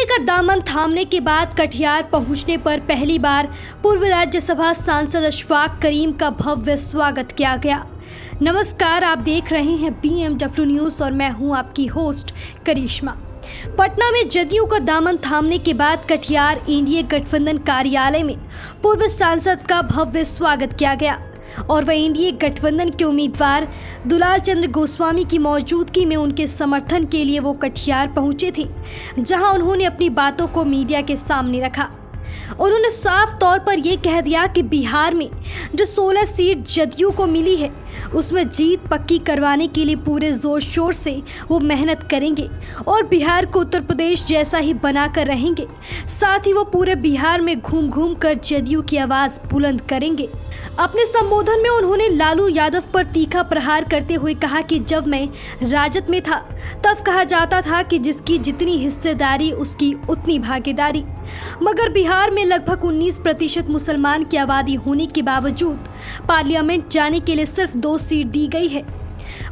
NDA का दामन थामने के बाद कटिहार पहुंचने पर पहली बार पूर्व राज्यसभा सांसद अशफाक करीम का भव्य स्वागत किया गया। नमस्कार, आप देख रहे हैं BMW न्यूज़ और मैं हूं आपकी होस्ट करिश्मा। पटना में जदयू का दामन थामने के बाद कटिहार एनडीए गठबंधन कार्यालय में पूर्व सांसद का भव्य स्वागत किया गया और वह एनडीए गठबंधन के उम्मीदवार दुलाल चंद्र गोस्वामी की मौजूदगी में उनके समर्थन के लिए वो कटिहार पहुंचे थे, जहां उन्होंने अपनी बातों को मीडिया के सामने रखा। उन्होंने साफ तौर पर यह कह दिया कि बिहार में जो 16 सीट जदयू को मिली है उसमें जीत पक्की करवाने के लिए पूरे जोर शोर से वो मेहनत करेंगे और बिहार को उत्तर प्रदेश जैसा ही बनाकर रहेंगे। साथ ही वो पूरे बिहार में घूम घूम कर जदयू की आवाज़ बुलंद करेंगे। अपने संबोधन में उन्होंने लालू यादव पर तीखा प्रहार करते हुए कहा कि जब मैं राजद में था तब कहा जाता था कि जिसकी जितनी हिस्सेदारी उसकी उतनी भागीदारी, मगर बिहार में लगभग 19% मुसलमान की आबादी होने के बावजूद पार्लियामेंट जाने के लिए सिर्फ 2 सीट दी गई है।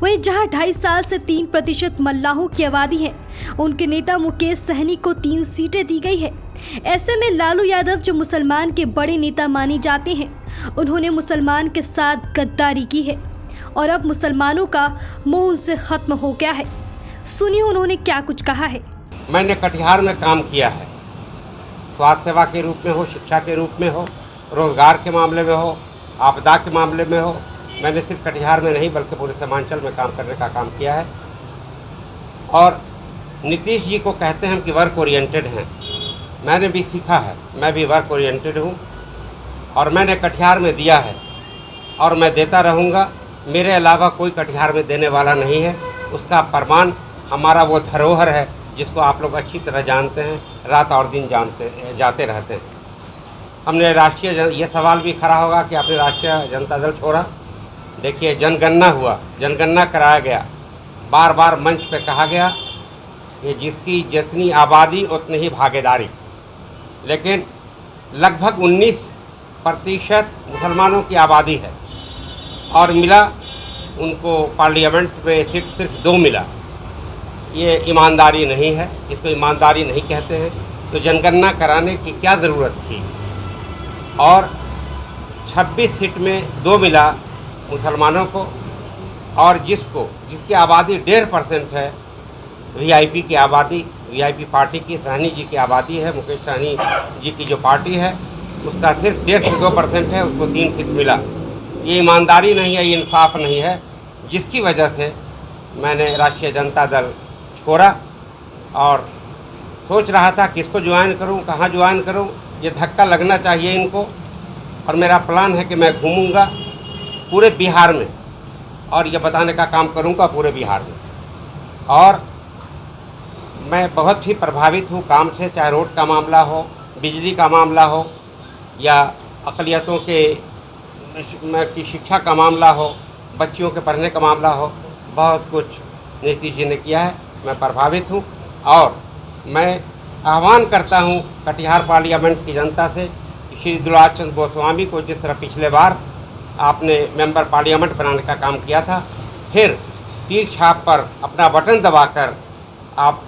वहीं जहां 2.5 साल से 3% मल्लाहों की आबादी है, उनके नेता मुकेश सहनी को 3 सीटें दी गई है। ऐसे में लालू यादव जो मुसलमान के बड़े नेता माने जाते हैं, उन्होंने मुसलमान के साथ गद्दारी की है और अब मुसलमानों का मोह उनसे खत्म हो गया है। सुनिए उन्होंने क्या कुछ कहा है। मैंने कटिहार में काम किया है, स्वास्थ्य सेवा के रूप में हो, शिक्षा के रूप में हो, रोजगार के मामले में हो, आपदा के मामले में हो। मैंने सिर्फ कटिहार में नहीं बल्कि पूरे सीमांचल में काम करने का काम किया है। और नीतीश जी को कहते हैं कि वर्क ओरिएंटेड हैं, मैंने भी सीखा है, मैं भी वर्क ओरिएंटेड हूँ और मैंने कटिहार में दिया है और मैं देता रहूँगा। मेरे अलावा कोई कटिहार में देने वाला नहीं है। उसका प्रमाण हमारा वो धरोहर है जिसको आप लोग अच्छी तरह जानते हैं, रात और दिन जाते रहते हैं। हमने ये सवाल भी खड़ा होगा कि आपने राष्ट्रीय जनता दल छोड़ा। देखिए, जनगणना हुआ, जनगणना कराया गया, बार बार मंच पे कहा गया कि जिसकी जितनी आबादी उतनी ही भागीदारी, लेकिन लगभग 19% मुसलमानों की आबादी है और मिला उनको पार्लियामेंट में सीट सिर्फ 2 मिला। ये ईमानदारी नहीं है, इसको ईमानदारी नहीं कहते हैं। तो जनगणना कराने की क्या ज़रूरत थी? और 26 सीट में 2 मिला मुसलमानों को और जिसकी आबादी 1.5% है, वीआईपी की आबादी, वीआईपी पार्टी की सहनी जी की आबादी है, मुकेश सहनी जी की जो पार्टी है उसका सिर्फ 1.5 से 2% है, उसको 3 सीट मिला। ये ईमानदारी नहीं है, ये इंसाफ नहीं है, जिसकी वजह से मैंने राष्ट्रीय जनता दल छोड़ा और सोच रहा था किसको ज्वाइन करूं, कहाँ ज्वाइन करूं। ये धक्का लगना चाहिए इनको और मेरा प्लान है कि मैं घूमूंगा पूरे बिहार में और ये बताने का काम करूंगा पूरे बिहार में। और मैं बहुत ही प्रभावित हूँ काम से, चाहे रोड का मामला हो, बिजली का मामला हो या अक़लियतों की शिक्षा का मामला हो, बच्चियों के पढ़ने का मामला हो, बहुत कुछ नीतीश जी ने किया है। मैं प्रभावित हूँ और मैं आह्वान करता हूँ कटिहार पार्लियामेंट की जनता से, श्री दुलाल चंद्र गोस्वामी को जिस तरह पिछले बार आपने मेंबर पार्लियामेंट बनाने का काम किया था, फिर तीर छाप पर अपना बटन दबाकर आप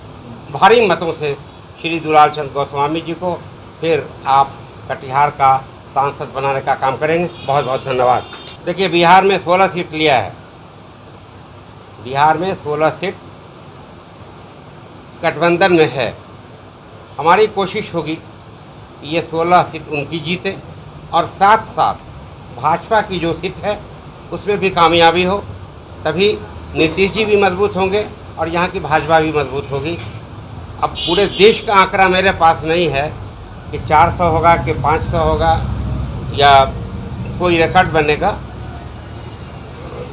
भारी मतों से श्री दुलाल चंद्र गोस्वामी जी को फिर आप कटिहार का सांसद बनाने का काम करेंगे। बहुत बहुत धन्यवाद। देखिए, बिहार में 16 सीट लिया है, बिहार में 16 सीट गठबंधन में है। हमारी कोशिश होगी ये 16 सीट उनकी जीते और साथ साथ भाजपा की जो सीट है उसमें भी कामयाबी हो, तभी नीतीश जी भी मजबूत होंगे और यहाँ की भाजपा भी मजबूत होगी। अब पूरे देश का आंकड़ा मेरे पास नहीं है कि 400 होगा कि 500 होगा या कोई रिकॉर्ड बनेगा,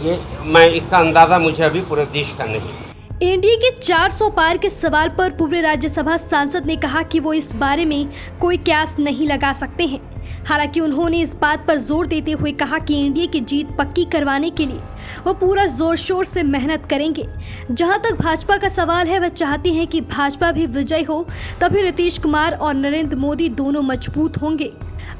ये मैं इसका अंदाज़ा मुझे अभी पूरे देश का नहीं। एनडीए के 400 पार के सवाल पर पूर्व राज्यसभा सांसद ने कहा कि वो इस बारे में कोई कयास नहीं लगा सकते हैं। हालांकि उन्होंने इस बात पर जोर देते हुए कहा कि एनडीए की जीत पक्की करवाने के लिए वो पूरा जोर शोर से मेहनत करेंगे। जहां तक भाजपा का सवाल है, वह चाहते हैं कि भाजपा भी विजयी हो, तभी नीतीश कुमार और नरेंद्र मोदी दोनों मजबूत होंगे।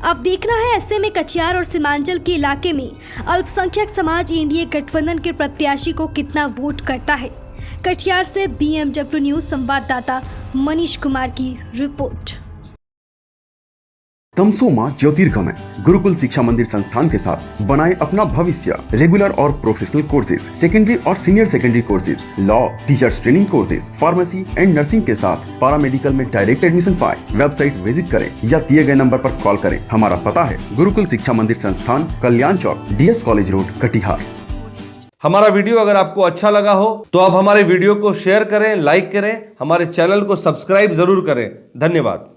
अब देखना है ऐसे में कटिहार और सीमांचल के इलाके में अल्पसंख्यक समाज एनडीए गठबंधन के प्रत्याशी को कितना वोट करता है। कटिहार से BMW न्यूज़ संवाददाता मनीष कुमार की रिपोर्ट। तमसोमा ज्योतिर्गमय गुरुकुल शिक्षा मंदिर संस्थान के साथ बनाए अपना भविष्य। रेगुलर और प्रोफेशनल कोर्सेज, सेकेंडरी और senior secondary courses, law, teachers training courses, pharmacy and nursing के साथ पैरामेडिकल में डायरेक्ट एडमिशन पाए। वेबसाइट विजिट करें या दिए गए नंबर पर कॉल करें। हमारा पता है गुरुकुल शिक्षा मंदिर संस्थान, कल्याण चौक, DS कॉलेज रोड, कटिहार। हमारा वीडियो अगर आपको अच्छा लगा हो तो आप हमारे वीडियो को शेयर करें, लाइक करें, हमारे चैनल को सब्सक्राइब जरूर करें। धन्यवाद।